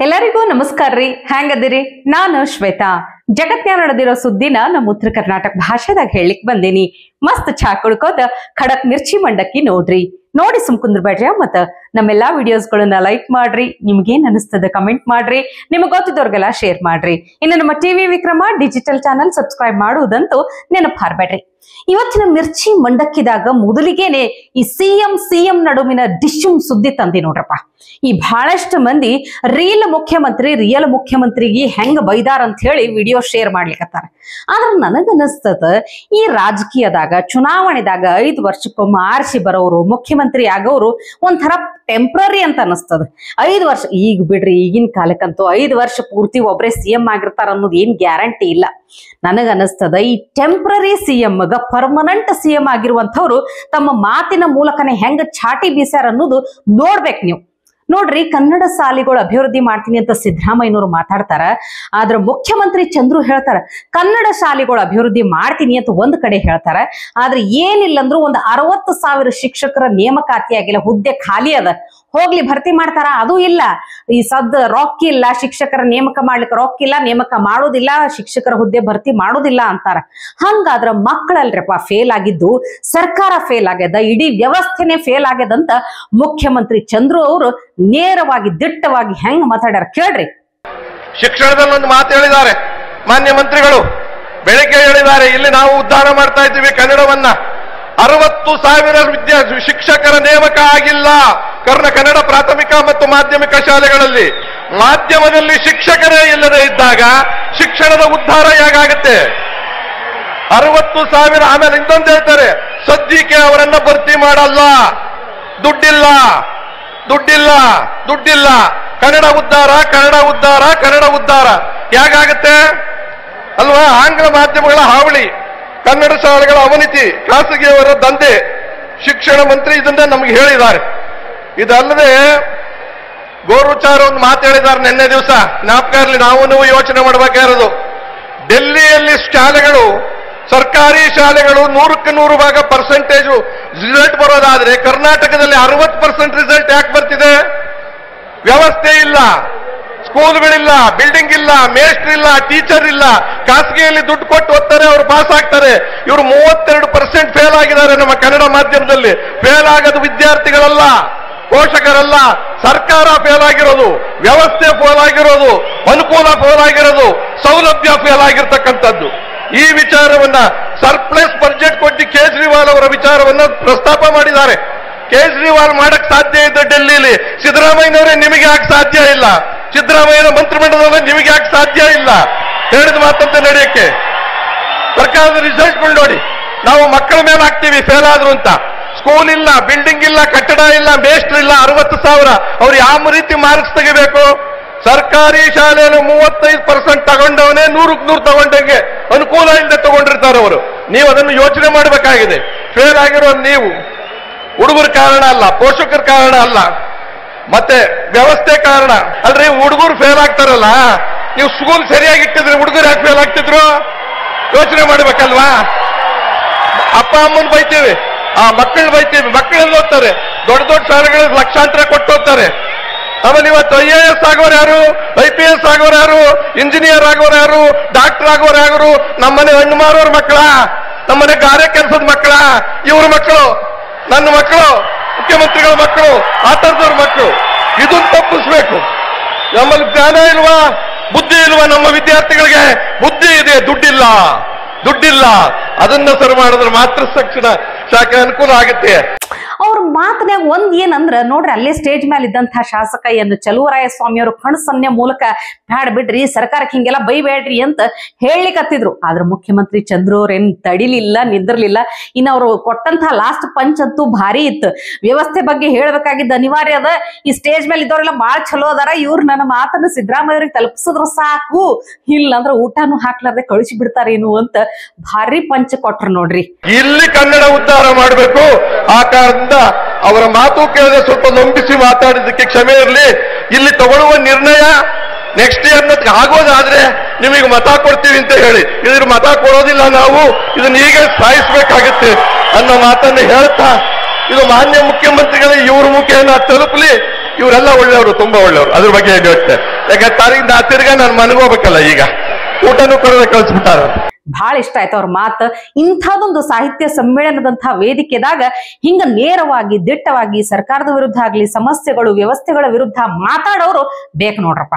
ಎಲ್ಲರಿಗೂ ನಮಸ್ಕಾರ ರೀ. ಹೆಂಗದಿರಿ? ನಾನು ಶ್ವೇತಾ. ಜಗತ್ನ್ಯಾಗ ನಡೆದಿರೋ ಸುದ್ದಿನ ನಮ್ಮ ಉತ್ತರ ಕರ್ನಾಟಕ ಭಾಷೆದಾಗ ಹೇಳಿಕ್ ಬಂದೇನಿ. ಮಸ್ತ್ ಚಾ ಕುಡ್ಕೋತ ಖಡಕ್ ಮಿರ್ಚಿ ಮಂಡಕ್ಕಿ ನೋಡಿ ಸುಮ್ಕುಂದ್ರಬೇಡ್ರಿ. ಮತ್ತ ನಮ್ಮೆಲ್ಲಾ ವಿಡಿಯೋಸ್ಗಳನ್ನ ಲೈಕ್ ಮಾಡ್ರಿ. ನಿಮ್ಗೇನ್ ಅನಿಸ್ತದ ಕಮೆಂಟ್ ಮಾಡ್ರಿ. ನಿಮಗ್ ಗೊತ್ತಿದ್ದವ್ರಿಗೆಲ್ಲ ಶೇರ್ ಮಾಡ್ರಿ. ಇನ್ನು ನಮ್ಮ TV Vikrama digital channel subscribe ಮಾಡುವುದಂತೂ ನೆನಪು ಹಾರ್ಬೇಡ್ರಿ. ಇವತ್ತಿನ ಮಿರ್ಚಿ ಮಂಡಕ್ಕಿದಾಗ ಮೊದಲಿಗೇನೆ ಈ ಸಿಎಂ ನಡುವಿನ ಡಿಶುಮ್ ಸುದ್ದಿ ತಂದಿ ನೋಡ್ರಪ್ಪ. ಈ ಬಹಳಷ್ಟು ಮಂದಿ ರಿಯಲ್ ಮುಖ್ಯಮಂತ್ರಿಗೆ ಹೆಂಗ ಬೈದಾರ ಅಂತ ಹೇಳಿ ವಿಡಿಯೋ ಶೇರ್ ಮಾಡ್ಲಿಕ್ಕತ್ತಾರ. ಆದ್ರೆ ನನಗನ್ನಿಸ್ತದ ಈ ರಾಜಕೀಯದಾಗ ಚುನಾವಣೆದಾಗ 5 ವರ್ಷಕ್ಕೊಮ್ಮೆ ಆರಿಸಿ ಬರೋರು ಮುಖ್ಯಮಂತ್ರಿ ಆಗೋರು ಒಂಥರ ಟೆಂಪ್ರರಿ ಅಂತ ಅನಿಸ್ತದ. 5 ವರ್ಷ ಈಗ ಬಿಡ್ರಿ, ಈಗಿನ ಕಾಲಕ್ಕಂತೂ 5 ವರ್ಷ ಪೂರ್ತಿ ಒಬ್ರೇ ಸಿಎಂ ಆಗಿರ್ತಾರ ಅನ್ನೋದು ಏನ್ ಗ್ಯಾರಂಟಿ ಇಲ್ಲ. ನನಗನ್ನಿಸ್ತದ ಈ ಟೆಂಪ್ರರಿ ಸಿಎಂಗ ಪರ್ಮನೆಂಟ್ ಸಿಎಂ ಆಗಿರುವಂತವ್ರು ತಮ್ಮ ಮಾತಿನ ಮೂಲಕನೇ ಹೆಂಗ ಚಾಟಿ ಬೀಸ್ಯಾರ ಅನ್ನೋದು ನೋಡ್ಬೇಕು ನೀವು. ನೋಡ್ರಿ, ಕನ್ನಡ ಶಾಲೆಗಳು ಅಭಿವೃದ್ಧಿ ಮಾಡ್ತೀನಿ ಅಂತ ಸಿದ್ದರಾಮಯ್ಯನವರು ಮಾತಾಡ್ತಾರ. ಆದ್ರ ಮುಖ್ಯಮಂತ್ರಿ ಚಂದ್ರು ಹೇಳ್ತಾರ ಕನ್ನಡ ಶಾಲೆಗಳು ಅಭಿವೃದ್ಧಿ ಮಾಡ್ತೀನಿ ಅಂತ ಒಂದ್ ಕಡೆ ಹೇಳ್ತಾರ. ಆದ್ರೆ ಏನಿಲ್ಲ ಅಂದ್ರೂ ಒಂದು 60,000 ಶಿಕ್ಷಕರ ನೇಮಕಾತಿ ಆಗಿಲ್ಲ, ಹುದ್ದೆ ಖಾಲಿ ಅದ. ಹೋಗ್ಲಿ ಭರ್ತಿ ಮಾಡ್ತಾರ, ಅದು ಇಲ್ಲ. ಈ ರೊಕ್ಕ ಇಲ್ಲ, ಶಿಕ್ಷಕರ ನೇಮಕ ಮಾಡ್ಲಿಕ್ಕೆ ರೊಕ್ಕ ಇಲ್ಲ, ನೇಮಕ ಮಾಡೋದಿಲ್ಲ, ಶಿಕ್ಷಕರ ಹುದ್ದೆ ಭರ್ತಿ ಮಾಡೋದಿಲ್ಲ ಅಂತಾರ. ಹಂಗಾದ್ರ ಮಕ್ಕಳಲ್ರಪ್ಪ ಫೇಲ್ ಆಗಿದ್ದು, ಸರ್ಕಾರ ಫೇಲ್ ಆಗ್ಯದ, ಇಡೀ ವ್ಯವಸ್ಥೆನೆ ಫೇಲ್ ಆಗ್ಯದಂತ ಮುಖ್ಯಮಂತ್ರಿ ಚಂದ್ರು ಅವರು ನೇರವಾಗಿ ದಿಟ್ಟವಾಗಿ ಹೆಂಗ್ ಮಾತಾಡ್ಯಾರ ಕೇಳ್ರಿ. ಶಿಕ್ಷಣದಲ್ಲಿ ಒಂದು ಮಾತು ಹೇಳಿದ್ದಾರೆ ಮಾನ್ಯ ಮಂತ್ರಿಗಳು, ಬೆಳಿಗ್ಗೆ ಹೇಳಿದ್ದಾರೆ, ಇಲ್ಲಿ ನಾವು ಉದ್ಧಾರ ಮಾಡ್ತಾ ಇದ್ದೀವಿ ಕನ್ನಡವನ್ನ. 60,000 ಶಿಕ್ಷಕರ ನೇಮಕ ಆಗಿಲ್ಲ ಕನ್ನಡ ಪ್ರಾಥಮಿಕ ಮತ್ತು ಮಾಧ್ಯಮಿಕ ಶಾಲೆಗಳಲ್ಲಿ. ಮಾಧ್ಯಮದಲ್ಲಿ ಶಿಕ್ಷಕರೇ ಇಲ್ಲದೆ ಇದ್ದಾಗ ಶಿಕ್ಷಣದ ಉದ್ಧಾರ ಹೇಗಾಗುತ್ತೆ? 60,000. ಆಮೇಲೆ ಇನ್ನೊಂದು ಹೇಳ್ತಾರೆ, ಸದ್ಯಕ್ಕೆ ಅವರನ್ನ ಭರ್ತಿ ಮಾಡಲ್ಲ, ದುಡ್ಡಿಲ್ಲ. ಕನ್ನಡ ಉದ್ಧಾರ ಹೇಗಾಗುತ್ತೆ ಅಲ್ವಾ? ಆಂಗ್ಲ ಮಾಧ್ಯಮಗಳ ಹಾವಳಿ, ಕನ್ನಡ ಶಾಲೆಗಳ ಅವನತಿ, ಖಾಸಗಿಯವರ ದಂಧೆ. ಶಿಕ್ಷಣ ಮಂತ್ರಿ ಇದನ್ನ ನಮ್ಗೆ ಹೇಳಿದ್ದಾರೆ. ಇದಲ್ಲದೆ ಗೋರುಚಾರ ಒಂದು ಮಾತು ಹೇಳಿದ್ದಾರೆ ನಿನ್ನೆ ದಿವಸ, ಜ್ಞಾಪಕ ಇರಲಿ, ನಾವು ಯೋಚನೆ ಮಾಡಬೇಕಾಗಿರೋದು. ಡೆಲ್ಲಿಯಲ್ಲಿ ಶಾಲೆಗಳು, ಸರ್ಕಾರಿ ಶಾಲೆಗಳು 100ಕ್ಕೆ 100 ಪರ್ಸೆಂಟೇಜ್ ರಿಸಲ್ಟ್ ಬರೋದಾದ್ರೆ ಕರ್ನಾಟಕದಲ್ಲಿ 60% ರಿಸಲ್ಟ್ ಯಾಕೆ ಬರ್ತಿದೆ? ವ್ಯವಸ್ಥೆ ಇಲ್ಲ, ಸ್ಕೂಲ್ಗಳಿಲ್ಲ, ಬಿಲ್ಡಿಂಗ್ ಇಲ್ಲ, ಮೇಸ್ಟ್ರ್ ಇಲ್ಲ, ಟೀಚರ್ ಇಲ್ಲ. ಖಾಸಗಿಯಲ್ಲಿ ದುಡ್ಡು ಕೊಟ್ಟು ಓದ್ತಾರೆ, ಅವರು ಪಾಸ್ ಆಗ್ತಾರೆ. ಇವರು 32% ಫೇಲ್ ಆಗಿದ್ದಾರೆ ನಮ್ಮ ಕನ್ನಡ ಮಾಧ್ಯಮದಲ್ಲಿ. ಫೇಲ್ ಆಗೋದು ವಿದ್ಯಾರ್ಥಿಗಳಲ್ಲ, ಪೋಷಕರಲ್ಲ, ಸರ್ಕಾರ ಫೇಲ್ ಆಗಿರೋದು, ವ್ಯವಸ್ಥೆ ಫೇಲ್ ಆಗಿರೋದು, ಅನುಕೂಲ ಫೇಲ್ ಆಗಿರೋದು, ಸೌಲಭ್ಯ ಫೇಲ್ ಆಗಿರ್ತಕ್ಕಂಥದ್ದು. ಈ ವಿಚಾರವನ್ನ ಸರ್ಪ್ಲಸ್ ಬಜೆಟ್ ಕೊಟ್ಟು ಕೇಜ್ರಿವಾಲ್ ಅವರ ವಿಚಾರವನ್ನ ಪ್ರಸ್ತಾಪ ಮಾಡಿದ್ದಾರೆ. ಕೇಜ್ರಿವಾಲ್ ಮಾಡಕ್ ಸಾಧ್ಯ ಇದೆ ಡೆಲ್ಲಿಲಿ, ಸಿದ್ದರಾಮಯ್ಯನವರೇ ನಿಮಗೆ ಯಾಕೆ ಸಾಧ್ಯ ಇಲ್ಲ? ಸಿದ್ದರಾಮಯ್ಯನ ಮಂತ್ರಿಮಂಡಲದಲ್ಲಿ ನಿಮಗೆ ಯಾಕೆ ಸಾಧ್ಯ ಇಲ್ಲ? ಹೇಳಿದ ಮಾತಂತೆ ನಡೆಯಕ್ಕೆ ಸರ್ಕಾರದ ರಿಸಲ್ಟ್ಗಳು ನೋಡಿ. ನಾವು ಮಕ್ಕಳ ಮೇಲೆ ಹಾಕ್ತೀವಿ ಫೇಲ್ ಆದ್ರು ಅಂತ. ಸ್ಕೂಲ್ ಇಲ್ಲ, ಬಿಲ್ಡಿಂಗ್ ಇಲ್ಲ, ಕಟ್ಟಡ ಇಲ್ಲ, ಮೇಸ್ಟ್ರ್ ಇಲ್ಲ, 60,000. ಅವ್ರು ಯಾವ ರೀತಿ ಮಾರ್ಕ್ಸ್ ತೆಗಿಬೇಕು? ಸರ್ಕಾರಿ ಶಾಲೆಯಲ್ಲಿ 35% ತಗೊಂಡವನೇ 100ಕ್ಕೆ 100 ತಗೊಂಡಂಗೆ ಅನುಕೂಲ ಇಲ್ಲದೆ ತಗೊಂಡಿರ್ತಾರೆ ಅವರು. ನೀವು ಅದನ್ನು ಯೋಚನೆ ಮಾಡಬೇಕಾಗಿದೆ. ಫೇಲ್ ಆಗಿರೋ ನೀವು ಹುಡುಗರ ಕಾರಣ ಅಲ್ಲ, ಪೋಷಕರ ಕಾರಣ ಅಲ್ಲ, ಮತ್ತೆ ವ್ಯವಸ್ಥೆ ಕಾರಣ ಅಲ್ರಿ. ಹುಡುಗರು ಫೇಲ್ ಆಗ್ತಾರಲ್ಲ, ನೀವು ಸ್ಕೂಲ್ ಸರಿಯಾಗಿ ಇಟ್ಟಿದ್ರೆ ಹುಡುಗರು ಯಾಕೆ ಫೇಲ್ ಆಗ್ತಿದ್ರು? ಯೋಚನೆ ಮಾಡ್ಬೇಕಲ್ವಾ? ಅಪ್ಪ ಅಮ್ಮನ ಬೈತೀವಿ, ಆ ಮಕ್ಕಳು ಬೈತೀವಿ. ಮಕ್ಕಳೆಲ್ಲ ಓದ್ತಾರೆ, ದೊಡ್ಡ ಶಾಲೆಗಳಲ್ಲಿ ಲಕ್ಷಾಂತರ ಕೊಟ್ಟು ಹೋಗ್ತಾರೆ. ಆಮೇಲೆ ಇವತ್ತು IAS ಆಗೋರು ಯಾರು, IPS ಆಗೋರು ಯಾರು, ಇಂಜಿನಿಯರ್ ಆಗೋರು ಯಾರು, ಡಾಕ್ಟರ್ ಆಗೋರು ಯಾರು? ನಮ್ಮನೆ ಹಣ್ಣು ಮಾರೋರ ಮಕ್ಕಳ, ನಮ್ಮನೆ ಗಾರೆ ಕೆಲಸದ ಮಕ್ಕಳ, ಇವ್ರ ಮಕ್ಕಳು, ನನ್ನ ಮಕ್ಕಳು, ಮುಖ್ಯಮಂತ್ರಿಗಳ ಮಕ್ಕಳು, ಆತರದವ್ರ ಮಕ್ಕಳು. ಇದನ್ನು ತಪ್ಪಿಸ್ಬೇಕು. ನಮ್ಮಲ್ಲಿ ಜ್ಞಾನ ಇಲ್ವಾ, ಬುದ್ಧಿ ಇಲ್ವಾ? ನಮ್ಮ ವಿದ್ಯಾರ್ಥಿಗಳಿಗೆ ಬುದ್ಧಿ ಇದೆ, ದುಡ್ಡಿಲ್ಲ. ಅದನ್ನ ಸರಿ ಮಾಡಿದ್ರೆ ಮಾತ್ರ ತಕ್ಷಣ ಶಾಖೆ ಅನುಕೂಲ ಆಗುತ್ತೆ. ಅವ್ರ ಮಾತನ್ಯಾಗ ಒಂದ್ ಏನಂದ್ರ ನೋಡ್ರಿ, ಅಲ್ಲೇ ಸ್ಟೇಜ್ ಮೇಲೆ ಇದ್ದಂತಹ ಶಾಸಕ ಚಲುವರಾಯಸ್ವಾಮಿ ಅವರು ಕಣ್ಸನ್ನೆ ಮೂಲಕ ಬ್ಯಾಡ ಬಿಡ್ರಿ, ಸರ್ಕಾರಕ್ಕೆ ಹಿಂಗೆಲ್ಲ ಬೈಬೇಡ್ರಿ ಅಂತ ಹೇಳಿಕತ್ತಿದ್ರು. ಆದ್ರ ಮುಖ್ಯಮಂತ್ರಿ ಚಂದ್ರು ಅವ್ರೇನ್ ತಡಿಲಿಲ್ಲ, ನಿಂದಿರ್ಲಿಲ್ಲ. ಇನ್ನು ಅವ್ರು ಕೊಟ್ಟಂತಹ ಲಾಸ್ಟ್ ಪಂಚ್ ಅಂತೂ ಭಾರಿ ಇತ್ತು. ವ್ಯವಸ್ಥೆ ಬಗ್ಗೆ ಹೇಳ್ಬೇಕಾಗಿದ್ದ ಅನಿವಾರ್ಯ ಅದ. ಈ ಸ್ಟೇಜ್ ಮೇಲೆ ಇದ್ದವರೆಲ್ಲ ಬಾಳ ಚಲೋ ಅದಾರ, ಇವ್ರು ನನ್ನ ಮಾತನ್ನ ಸಿದ್ದರಾಮಯ್ಯ ಅವ್ರಿಗೆ ತಲುಪಿಸಿದ್ರು ಸಾಕು, ಇಲ್ಲಂದ್ರ ಊಟನೂ ಹಾಕ್ಲಾರ್ದೆ ಕಳಿಸಿ ಬಿಡ್ತಾರೇನು ಅಂತ ಭಾರಿ ಪಂಚ ಕೊಟ್ರು ನೋಡ್ರಿ. ಇಲ್ಲಿ ಕನ್ನಡ ಉದ್ಧಾರ ಮಾಡಬೇಕು. ಆ ಕಾರಣದಿಂದ ಅವರ ಮಾತು ಕೇಳಿದ್ರೆ ಸ್ವಲ್ಪ ನಂಬಿಸಿ ಮಾತಾಡಿದ್ದಕ್ಕೆ ಕ್ಷಮೆ ಇರಲಿ. ಇಲ್ಲಿ ತಗೊಳ್ಳುವ ನಿರ್ಣಯ ನೆಕ್ಸ್ಟ್ ಇಯರ್ ಆಗೋದಾದ್ರೆ ನಿಮಗೆ ಮತ ಕೊಡ್ತೀವಿ ಅಂತ ಹೇಳಿ, ಇದ್ರ ಮತ ಕೊಡೋದಿಲ್ಲ, ನಾವು ಇದನ್ನ ಹೀಗೆ ಸಾಯಿಸಬೇಕಾಗುತ್ತೆ ಅನ್ನೋ ಮಾತನ್ನು ಹೇಳ್ತಾ, ಇದು ಮಾನ್ಯ ಮುಖ್ಯಮಂತ್ರಿಗಳಿಗೆ ಇವ್ರ ಮುಖೇನ ತಲುಪಲಿ. ಇವರೆಲ್ಲ ಒಳ್ಳೆಯವರು, ತುಂಬಾ ಒಳ್ಳೆಯವರು. ಅದ್ರ ಬಗ್ಗೆ ಹೇಳುತ್ತೆ. ಯಾಕೆ ತಾರೀಕಿಂದ ತಿರ್ಗಾ ನಾನು ಮನೆಗೆ ಹೋಗ್ಬೇಕಲ್ಲ, ಈಗ ಊಟನೂ ಕೊಡದೆ ಕಳಿಸ್ಬಿಟ್ಟಾರ. ಬಹಳ ಇಷ್ಟ ಆಯ್ತು ಅವ್ರ ಮಾತು. ಇಂಥದೊಂದು ಸಾಹಿತ್ಯ ಸಮ್ಮೇಳನದಂತಹ ವೇದಿಕೆದಾಗ ಹಿಂಗ ನೇರವಾಗಿ ದಿಟ್ಟವಾಗಿ ಸರ್ಕಾರದ ವಿರುದ್ಧ ಆಗ್ಲಿ ಸಮಸ್ಯೆಗಳು ವ್ಯವಸ್ಥೆಗಳ ವಿರುದ್ಧ ಮಾತಾಡೋರು ಬೇಕು ನೋಡ್ರಪ್ಪ.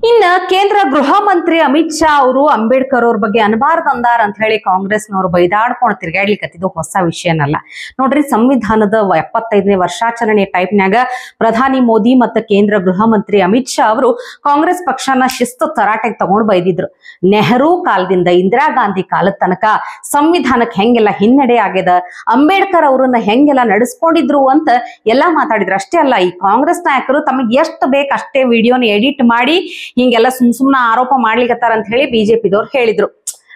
ಇನ್ನ ಕೇಂದ್ರ ಗೃಹ ಮಂತ್ರಿ ಅಮಿತ್ ಶಾ ಅವರು ಅಂಬೇಡ್ಕರ್ ಅವ್ರ ಬಗ್ಗೆ ಅನ್ಬಾರ್ದು ಅಂದಾರ ಅಂತ ಹೇಳಿ ಕಾಂಗ್ರೆಸ್ನವರು ಬೈದಾಡ್ಕೊಂಡು ತಿರ್ಗಾಡ್ಲಿಕ್ಕತ್ತಿದ್ದು ಹೊಸ ವಿಷಯನಲ್ಲ ನೋಡ್ರಿ. ಸಂವಿಧಾನದ 75ನೇ ವರ್ಷಾಚರಣೆ ಟೈಪ್ನಾಗ ಪ್ರಧಾನಿ ಮೋದಿ ಮತ್ತು ಕೇಂದ್ರ ಗೃಹ ಮಂತ್ರಿ ಅಮಿತ್ ಶಾ ಅವರು ಕಾಂಗ್ರೆಸ್ ಪಕ್ಷನ ಶಿಸ್ತು ತರಾಟೆಗೆ ತಗೊಂಡು ಬೈದಿದ್ರು. ನೆಹರು ಕಾಲದಿಂದ ಇಂದಿರಾ ಗಾಂಧಿ ಕಾಲದ ತನಕ ಸಂವಿಧಾನಕ್ಕೆ ಹೆಂಗೆಲ್ಲ ಹಿನ್ನಡೆ ಆಗ್ಯದ, ಅಂಬೇಡ್ಕರ್ ಅವರನ್ನ ಹೆಂಗೆಲ್ಲ ನಡೆಸ್ಕೊಂಡಿದ್ರು ಅಂತ ಎಲ್ಲಾ ಮಾತಾಡಿದ್ರು. ಅಷ್ಟೇ ಅಲ್ಲ, ಈ ಕಾಂಗ್ರೆಸ್ ನಾಯಕರು ತಮಗೆ ಎಷ್ಟು ಬೇಕು ಅಷ್ಟೇ ವಿಡಿಯೋನ ಎಡಿಟ್ ಮಾಡಿ ಹಿಂಗೆಲ್ಲ ಸುಮ್ನ ಆರೋಪ ಮಾಡ್ಲಿಕತ್ತಾರ ಅಂತ ಹೇಳಿ ಬಿಜೆಪಿದವ್ರು ಹೇಳಿದ್ರು.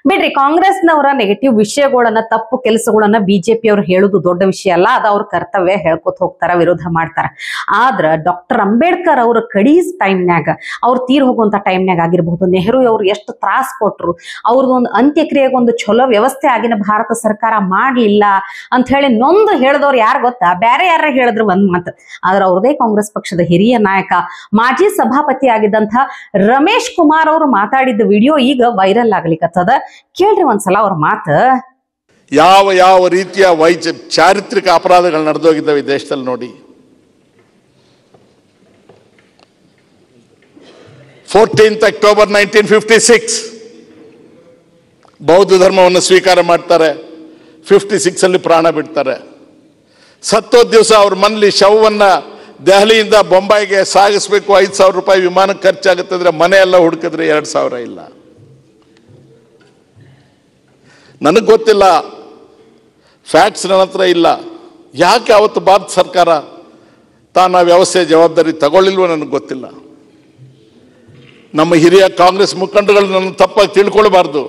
ಬಿಡ್ರಿ, ಕಾಂಗ್ರೆಸ್ನವರ ನೆಗೆಟಿವ್ ವಿಷಯಗಳನ್ನ ತಪ್ಪು ಕೆಲಸಗಳನ್ನ ಬಿಜೆಪಿ ಅವ್ರು ಹೇಳುದು ದೊಡ್ಡ ವಿಷಯ ಅಲ್ಲ, ಅದ ಅವ್ರ ಕರ್ತವ್ಯ, ಹೇಳ್ಕೊತ ಹೋಗ್ತಾರ, ವಿರೋಧ ಮಾಡ್ತಾರ. ಆದ್ರ ಡಾಕ್ಟರ್ ಅಂಬೇಡ್ಕರ್ ಅವ್ರ ಕಡೀಸ್ ಟೈಮ್ನಾಗ, ಅವ್ರು ತೀರ್ ಹೋಗುವಂತ ಟೈಮ್ನಾಗ ಆಗಿರ್ಬಹುದು, ನೆಹರು ಅವ್ರು ಎಷ್ಟು ತ್ರಾಸ್ ಕೊಟ್ರು, ಅವ್ರದೊಂದು ಅಂತ್ಯಕ್ರಿಯೆಗೆ ಒಂದು ಚಲೋ ವ್ಯವಸ್ಥೆ ಆಗಿನ ಭಾರತ ಸರ್ಕಾರ ಮಾಡ್ಲಿಲ್ಲ ಅಂತ ಹೇಳಿ ನೊಂದು ಹೇಳಿದವ್ರು ಯಾರು ಗೊತ್ತಾ? ಬೇರೆ ಯಾರ ಹೇಳಿದ್ರು ಒಂದ್ ಮಾತು, ಆದ್ರ ಅವ್ರದೇ ಕಾಂಗ್ರೆಸ್ ಪಕ್ಷದ ಹಿರಿಯ ನಾಯಕ ಮಾಜಿ ಸಭಾಪತಿ ಆಗಿದ್ದಂತ ರಮೇಶ್ ಕುಮಾರ್ ಅವರು ಮಾತಾಡಿದ ವಿಡಿಯೋ ಈಗ ವೈರಲ್ ಆಗ್ಲಿಕ್ಕತ್ತದ. ಕೇಳ್ರಿ ಒಂದ್ಸಲ ಅವ್ರ ಮಾತು. ಯಾವ ಯಾವ ರೀತಿಯ ಚಾರಿತ್ರಿಕ ಅಪರಾಧಗಳು ನಡೆದೋಗಿದ್ದಾವೆ ಈ ದೇಶದಲ್ಲಿ ನೋಡಿ. 14th October 1956 ಬೌದ್ಧ ಧರ್ಮವನ್ನು ಸ್ವೀಕಾರ ಮಾಡ್ತಾರೆ, 56 ಅಲ್ಲಿ ಪ್ರಾಣ ಬಿಡ್ತಾರೆ. ಸತ್ತೋದ್ ದಿವಸ ಅವ್ರ ಮನೇಲಿ ಶವವನ್ನ ದೆಹಲಿಯಿಂದ ಬೊಂಬಾಯಿಗೆ ಸಾಗಿಸ್ಬೇಕು, 5,000 ರೂಪಾಯಿ ವಿಮಾನಕ್ಕೆ ಖರ್ಚಾಗುತ್ತಂದ್ರೆ ಮನೆ ಎಲ್ಲ ಹುಡುಕಿದ್ರೆ 2,000 ಇಲ್ಲ. ನನಗೆ ಗೊತ್ತಿಲ್ಲ, ಫ್ಯಾಕ್ಟ್ಸ್ ನನ್ನ ಹತ್ರ ಇಲ್ಲ. ಯಾಕೆ ಅವತ್ತು ಭಾರತ ಸರ್ಕಾರ ತಾನು ವ್ಯವಸ್ಥೆ ಜವಾಬ್ದಾರಿ ತಗೊಳ್ಳಿಲ್ವೋ ನನಗೆ ಗೊತ್ತಿಲ್ಲ. ನಮ್ಮ ಹಿರಿಯ ಕಾಂಗ್ರೆಸ್ ಮುಖಂಡಗಳು ನನ್ನ ತಪ್ಪಾಗಿ ತಿಳ್ಕೊಳ್ಬಾರ್ದು.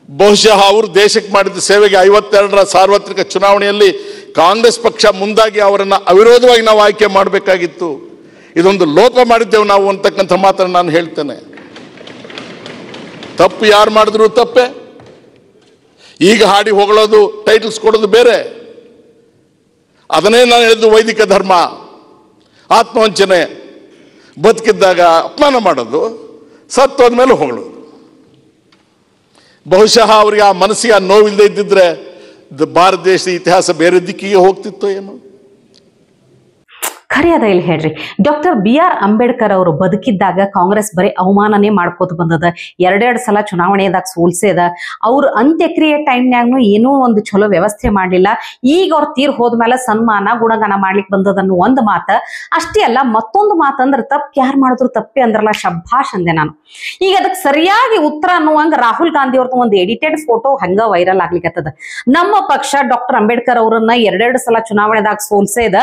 ಬಹುಶಃ ಅವರು ದೇಶಕ್ಕೆ ಮಾಡಿದ ಸೇವೆಗೆ 52ರ ಸಾರ್ವತ್ರಿಕ ಚುನಾವಣೆಯಲ್ಲಿ ಕಾಂಗ್ರೆಸ್ ಪಕ್ಷ ಮುಂದಾಗಿ ಅವರನ್ನು ಅವಿರೋಧವಾಗಿ ನಾವು ಆಯ್ಕೆ ಮಾಡಬೇಕಾಗಿತ್ತು. ಇದೊಂದು ಲೋಪ ಮಾಡಿದ್ದೇವೆ ನಾವು ಅಂತಕ್ಕಂಥ ಮಾತನ್ನು ನಾನು ಹೇಳ್ತೇನೆ. ತಪ್ಪು ಯಾರು ಮಾಡಿದ್ರು ತಪ್ಪೆ. ಈಗ ಹಾಡಿ ಹೊಗಳೋದು, ಟೈಟಲ್ಸ್ ಕೊಡೋದು ಬೇರೆ. ಅದನ್ನೇ ನಾನು ಹೇಳಿದ್ದು ವೈದಿಕ ಧರ್ಮ, ಆತ್ಮವಂಚನೆ. ಬದುಕಿದ್ದಾಗ ಅಪಮಾನ ಮಾಡೋದು, ಸತ್ತೋದ್ಮೇಲೆ ಹೊಗಳೋದು. ಬಹುಶಃ ಅವರಿಗೆ ಆ ಮನಸ್ಸಿಗೆ ಆ ನೋವಿಲ್ಲದೆ ಇದ್ದಿದ್ರೆ ಭಾರತ ದೇಶದ ಇತಿಹಾಸ ಬೇರೆ ದಿಕ್ಕಿಗೆ ಹೋಗ್ತಿತ್ತೋ ಏನೋ. ಖರೆ ಅದ ಇಲ್ಲಿ ಹೇಳ್ರಿ, ಡಾಕ್ಟರ್ BR ಅಂಬೇಡ್ಕರ್ ಅವರು ಬದುಕಿದ್ದಾಗ ಕಾಂಗ್ರೆಸ್ ಬರೀ ಅವಮಾನನೇ ಮಾಡ್ಕೋತ ಬಂದದ. 2 ಸಲ ಚುನಾವಣೆದಾಗ ಸೋಲ್ಸೇದ. ಅವ್ರ ಅಂತ್ಯಕ್ರಿಯೆ ಟೈಮ್ನಾಗ್ನು ಏನೂ ಒಂದು ಚಲೋ ವ್ಯವಸ್ಥೆ ಮಾಡ್ಲಿಲ್ಲ. ಈಗ ಅವ್ರ ತೀರ್ ಹೋದ್ಮೇಲೆ ಸನ್ಮಾನ ಗುಣಗಾನ ಮಾಡ್ಲಿಕ್ಕೆ ಬಂದದನ್ನು ಒಂದು ಮಾತ. ಅಷ್ಟೇ ಅಲ್ಲ, ಮತ್ತೊಂದು ಮಾತಂದ್ರೆ ತಪ್ಪು ಯಾರು ಮಾಡಿದ್ರು ತಪ್ಪೆ ಅಂದ್ರಲ್ಲ, ಶಬ್ಬಾಷ್ ಅಂದೆ ನಾನು. ಈಗ ಅದಕ್ಕೆ ಸರಿಯಾಗಿ ಉತ್ತರ ಅನ್ನುವಂಗ ರಾಹುಲ್ ಗಾಂಧಿ ಅವ್ರದ್ದು ಒಂದು ಎಡಿಟೆಡ್ ಫೋಟೋ ಹಂಗ ವೈರಲ್ ಆಗ್ಲಿಕ್ಕತ್ತದ. ನಮ್ಮ ಪಕ್ಷ ಡಾಕ್ಟರ್ ಅಂಬೇಡ್ಕರ್ ಅವರನ್ನ 2 ಸಲ ಚುನಾವಣೆದಾಗ ಸೋಲ್ಸೇದ.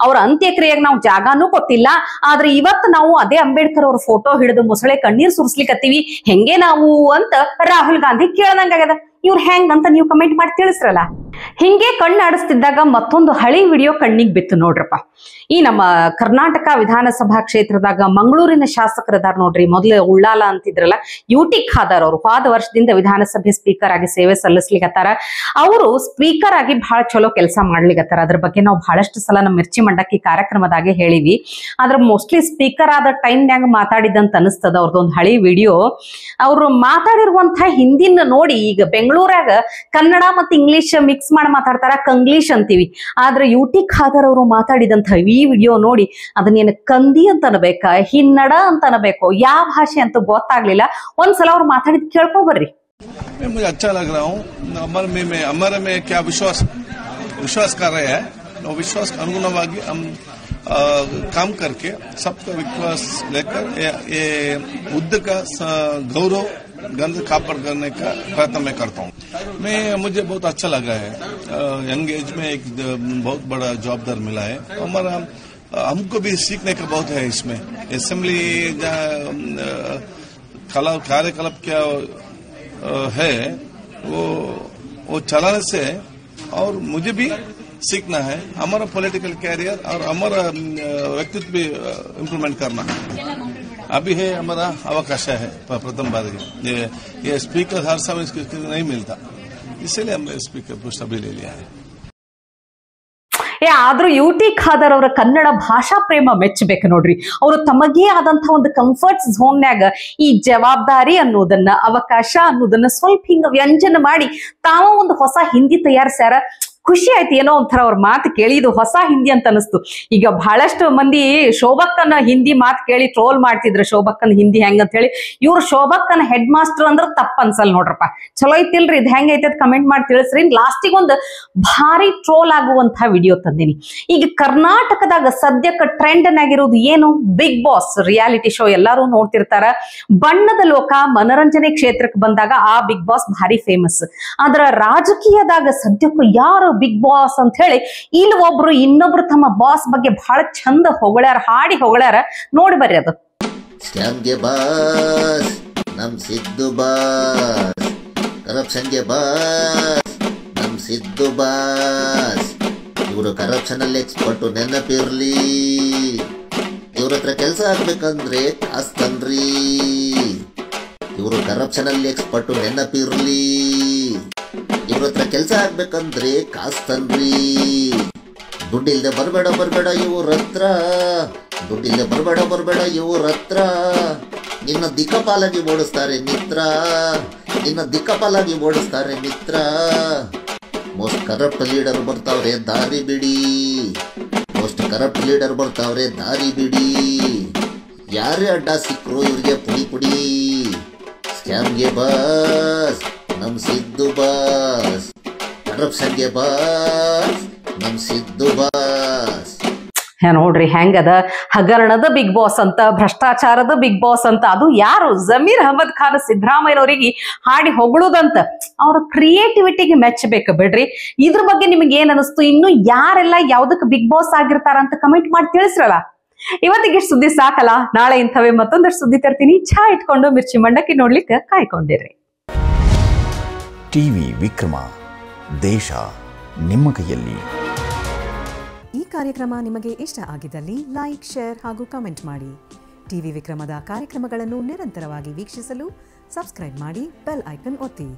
ಅವ್ರ ಅಂತ್ಯಕ್ರಿಯೆ ನಾವು ಜಾಗಾನೂ ಕೊಟ್ಟಿಲ್ಲ. ಆದ್ರೆ ಇವತ್ತು ನಾವು ಅದೇ ಅಂಬೇಡ್ಕರ್ ಅವ್ರ ಫೋಟೋ ಹಿಡಿದು ಮೊಸಳೆ ಕಣ್ಣೀರ್ ಸುರಿಸ್ಲಿಕ್ಕತ್ತೀವಿ, ಹೆಂಗೆ ನಾವು ಅಂತ ರಾಹುಲ್ ಗಾಂಧಿ ಕೇಳ್ದಂಗಾಗ್ಯದ. ಇವ್ರು ಹೆಂಗ್ ಅಂತ ನೀವು ಕಮೆಂಟ್ ಮಾಡಿ ತಿಳಿಸ್ರಲ್ಲ. ಹಿಂಗೆ ಕಣ್ಣು ಆಡಿಸ್ತಿದ್ದಾಗ ಮತ್ತೊಂದು ಹಳಿ ವಿಡಿಯೋ ಕಣ್ಣಿಗೆ ಬಿತ್ತು ನೋಡ್ರಪ್ಪ. ಈ ನಮ್ಮ ಕರ್ನಾಟಕ ವಿಧಾನಸಭಾ ಕ್ಷೇತ್ರದಾಗ ಮಂಗಳೂರಿನ ಶಾಸಕರದಾರ ನೋಡ್ರಿ, ಮೊದಲು ಉಳ್ಳಾಲ ಅಂತಿದ್ರಲ್ಲ, UT ಖಾದರ್ ಅವರು ಹೋದ ವರ್ಷದಿಂದ ವಿಧಾನಸಭೆ ಸ್ಪೀಕರ್ ಆಗಿ ಸೇವೆ ಸಲ್ಲಿಸ್ಲಿಕತ್ತಾರ. ಅವರು ಸ್ಪೀಕರ್ ಆಗಿ ಬಹಳ ಚಲೋ ಕೆಲಸ ಮಾಡ್ಲಿಕತ್ತಾರ. ಅದ್ರ ಬಗ್ಗೆ ನಾವು ಬಹಳಷ್ಟು ಸಲ ನಮ್ಮ ಮಿರ್ಚಿ ಮಂಡಕ್ಕಿ ಕಾರ್ಯಕ್ರಮದಾಗೆ ಹೇಳಿವಿ. ಆದ್ರೆ ಮೋಸ್ಟ್ಲಿ ಸ್ಪೀಕರ್ ಆದ ಟೈಮ್ನಾಗ ಮಾತಾಡಿದಂತ ಅನಿಸ್ತದ. ಅವ್ರದ್ದೊಂದು ಹಳಿ ವಿಡಿಯೋ, ಅವ್ರು ಮಾತಾಡಿರುವಂತಹ ಹಿಂದಿನ ನೋಡಿ. ಈಗ ಬೆಂಗಳೂರಾಗ ಕನ್ನಡ ಮತ್ತು ಇಂಗ್ಲಿಷ್ ಮಿಕ್ಸ್ ಮಾಡಿ ಮಾತಾಡ್ತಾರ, ಕಂಗ್ಲೀಷ್ ಅಂತೀವಿ. ಆದ್ರೆ UT ಖಾದರ್ ಅವರು ಮಾತಾಡಿದಂತ ಈ ವಿಡಿಯೋ ನೋಡಿ, ಅದನ್ನೇನು ಕಂದಿ ಅಂತ ಅನ್ಬೇಕಾ, ಹಿನ್ನಡ ಅಂತ ಅನ್ಬೇಕು, ಯಾವ ಭಾಷೆ ಅಂತ ಗೊತ್ತಾಗ್ಲಿಲ್ಲ. ಒಂದ್ಸಲ ಅವ್ರು ಮಾತಾಡಿದ್ ಕೇಳ್ಕೊ ಬರ್ರಿ. मुझे अच्छा लग रहा हूँ. अमर में क्या विश्वास कर रहे हैं, विश्वास के अनुगुणವಾಗಿ हम काम करके सबका विश्वास लेकर ये बुद्ध का गौरव गंध कापड़ करने का प्रयत्न मैं करता हूँ. मुझे बहुत अच्छा लगा है. यंग एज में एक बहुत बड़ा जॉबदार मिला है. हमारा हमको भी सीखने का बहुत है इसमें. असेंबली कार्यकलाप क्या है वो चलाने से, और मुझे भी सीखना है. हमारा पॉलिटिकल कैरियर और हमारा व्यक्तित्व भी इम्प्रूवमेंट करना है. अभी है हमारा अवकाश है प्रथम बार. ये स्पीकर हर समय नहीं मिलता, इसीलिए हमने स्पीकर पोस्ट अभी ले लिया है. ಆದ್ರೂ ಯುಟಿ ಖಾದರ್ ಅವರ ಕನ್ನಡ ಭಾಷಾ ಪ್ರೇಮ ಮೆಚ್ಚಬೇಕು ನೋಡ್ರಿ. ಅವರು ತಮಗೇ ಆದಂತಹ ಒಂದು ಕಂಫರ್ಟ್ ಝೋನ್ಯಾಗ ಈ ಜವಾಬ್ದಾರಿ ಅನ್ನೋದನ್ನ, ಅವಕಾಶ ಅನ್ನೋದನ್ನ ಸ್ವಲ್ಪ ಹಿಂಗ ವ್ಯಂಜನ ಮಾಡಿ ತಾವ ಒಂದು ಹೊಸ ಹಿಂದಿ ತಯಾರಿಸ್ಯಾರ. ಖುಷಿ ಆಯ್ತು, ಏನೋ ಒಂಥರ ಅವ್ರ ಮಾತು ಕೇಳಿ ಇದು ಹೊಸ ಹಿಂದಿ ಅಂತ ಅನಿಸ್ತು. ಈಗ ಬಹಳಷ್ಟು ಮಂದಿ ಶೋಭಕ್ಕನ ಹಿಂದಿ ಮಾತು ಕೇಳಿ ಟ್ರೋಲ್ ಮಾಡ್ತಿದ್ರು, ಶೋಭಕ್ಕನ ಹಿಂದಿ ಹೆಂಗಂತ ಹೇಳಿ. ಇವ್ರು ಶೋಭಕ್ಕನ ಹೆಡ್ ಮಾಸ್ಟರ್ ಅಂದ್ರೆ ತಪ್ಪ ಅನ್ಸಲ್ ನೋಡ್ರಪ್ಪ. ಚಲೋ ಐತಿಲ್ರಿ, ಇದು ಹೆಂಗೈತೆ ಅಂತ ಕಮೆಂಟ್ ಮಾಡಿ ತಿಳಿಸ್ರಿ. ಲಾಸ್ಟಿಗೆ ಒಂದು ಭಾರಿ ಟ್ರೋಲ್ ಆಗುವಂತಹ ವಿಡಿಯೋ ತಂದಿನಿ. ಈಗ ಕರ್ನಾಟಕದಾಗ ಸದ್ಯಕ್ಕೆ ಟ್ರೆಂಡ್ ಆಗಿರೋದು ಏನು? ಬಿಗ್ ಬಾಸ್ ರಿಯಾಲಿಟಿ ಶೋ ಎಲ್ಲರೂ ನೋಡ್ತಿರ್ತಾರ. ಬಣ್ಣದ ಲೋಕ ಮನರಂಜನೆ ಕ್ಷೇತ್ರಕ್ಕೆ ಬಂದಾಗ ಆ ಬಿಗ್ ಬಾಸ್ ಭಾರಿ ಫೇಮಸ್. ಆದ್ರ ರಾಜಕೀಯದಾಗ ಸದ್ಯಕ್ಕೂ ಯಾರು ಬಿಗ್ ಬಾಸ್ ಅಂತ ಹೇಳಿ ಇಲ್ಲಿ ಒಬ್ರು ಇನ್ನೊಬ್ರು ತಮ್ಮ ಬಾಸ್ ಬಗ್ಗೆ ಬಹಳ ಚಂದ ಹೊಗಳಾರ, ಹಾಡಿ ಹೊಗಳಾರ. ನೋಡಿ ಬರ್ರಿ ಅದು. ಸ್ಕ್ಯಾಮ್ಗೆ ಬಾಸ್ ನಮ್ ಸಿದ್ದು ಬಾಸ್, ಕರಪ್ಷನ್ಗೆ ಬಾಸ್ ನಮ್ ಸಿದ್ದು ಬಾಸ್. ಇವರು ಕರಪ್ಷನ್ ಅಲ್ಲಿ ಎಕ್ಸ್ಪರ್ಟು, ನೆನಪಿರ್ಲಿ. ಇವ್ರ ಹತ್ರ ಕೆಲಸ ಆಗ್ಬೇಕಂದ್ರೆ ಕಾಸ್ ತನ್ರಿ. ಇವರು ಕರಪ್ಷನ್ ಅಲ್ಲಿ ಎಕ್ಸ್ಪರ್ಟು, ನೆನಪಿರ್ಲಿ. ಇವ್ರ ಹತ್ರ ಕೆಲಸ ಆಗ್ಬೇಕಂದ್ರೆ ಕಾಸ್ ತನ್ರಿ. ದುಡ್ಡಿಲ್ದೆ ಬರ್ಬೇಡ ಇವ್ರ ಹತ್ರ, ದುಡ್ಡಿಲ್ದೆ ಬರ್ಬೇಡ ಇವ್ರ ಹತ್ರ. ನಿನ್ನ ದಿಕ್ಕಪಾಲಾಗಿ ಓಡಿಸ್ತಾರೆ ಮಿತ್ರ, ನಿನ್ನ ದಿಕ್ಕಪಾಲಾಗಿ ಓಡಿಸ್ತಾರೆ ಮಿತ್ರ. ಮೋಸ್ಟ್ ಕರಪ್ಟ್ ಲೀಡರ್ ಬರ್ತಾವ್ರೆ ದಾರಿ ಬಿಡಿ, ಮೋಸ್ಟ್ ಕರಪ್ಟ್ ಲೀಡರ್ ಬರ್ತಾವ್ರೆ ದಾರಿ ಬಿಡಿ. ಯಾರೇ ಅಡ್ಡ ಸಿಕ್ಕರು ಇವ್ರಿಗೆ ಪುಡಿ ಪುಡಿ. ಸ್ಕ್ಯಾಮ್ಗೆ ಬಾಸ್ ನಮ್ ಸಿದ್ದು ಬಾಸ್, ಕರಪ್ಷನ್ಗೆ ಬಾಸ್ ನಮ್ ಸಿದ್ದು ಬಾಸ್. ನೋಡ್ರಿ ಹೆಂಗದ, ಹಗರಣದ ಬಿಗ್ ಬಾಸ್ ಅಂತ, ಭ್ರಷ್ಟಾಚಾರದ ಬಿಗ್ ಬಾಸ್ ಅಂತ. ಅದು ಯಾರು? ಜಮೀರ್ ಅಹಮದ್ ಖಾನ್ ಸಿದ್ದರಾಮಯ್ಯನವರಿಗೆ ಹಾಡಿ ಹೊಗಳುದಂತ. ಅವ್ರ ಕ್ರಿಯೇಟಿವಿಟಿಗೆ ಮೆಚ್ಚಬೇಕು ಬಿಡ್ರಿ. ಇದ್ರ ಬಗ್ಗೆ ನಿಮ್ಗೆ ಏನ್ ಅನಿಸ್ತು? ಇನ್ನು ಯಾರೆಲ್ಲ ಯಾವ್ದಕ್ ಬಿಗ್ ಬಾಸ್ ಆಗಿರ್ತಾರ ಅಂತ ಕಮೆಂಟ್ ಮಾಡಿ ತಿಳಿಸ್ರಲ್ಲ. ಇವತ್ತಿಗೆ ಸುದ್ದಿ ಸಾಕಲ್ಲ, ನಾಳೆ ಇಂಥವೇ ಮತ್ತೊಂದಷ್ಟು ಸುದ್ದಿ ತರ್ತೀನಿ. ಚಾ ಇಟ್ಕೊಂಡು ಮಿರ್ಚಿ ಮಂಡಕ್ಕಿ ನೋಡ್ಲಿಕ್ಕೆ ಕಾಯ್ಕೊಂಡಿರ್ರಿ. ಟಿವಿ ವಿಕ್ರಮ, ದೇಶ ನಿಮ್ಮ ಕೈಯಲ್ಲಿ. ಈ ಕಾರ್ಯಕ್ರಮ ನಿಮಗೆ ಇಷ್ಟ ಆಗಿದ್ದಲ್ಲಿ ಲೈಕ್, ಶೇರ್ ಹಾಗೂ ಕಮೆಂಟ್ ಮಾಡಿ. ಟಿವಿ ವಿಕ್ರಮದ ಕಾರ್ಯಕ್ರಮಗಳನ್ನು ನಿರಂತರವಾಗಿ ವೀಕ್ಷಿಸಲು ಸಬ್ಸ್ಕ್ರೈಬ್ ಮಾಡಿ, ಬೆಲ್ ಐಕನ್ ಒತ್ತಿ.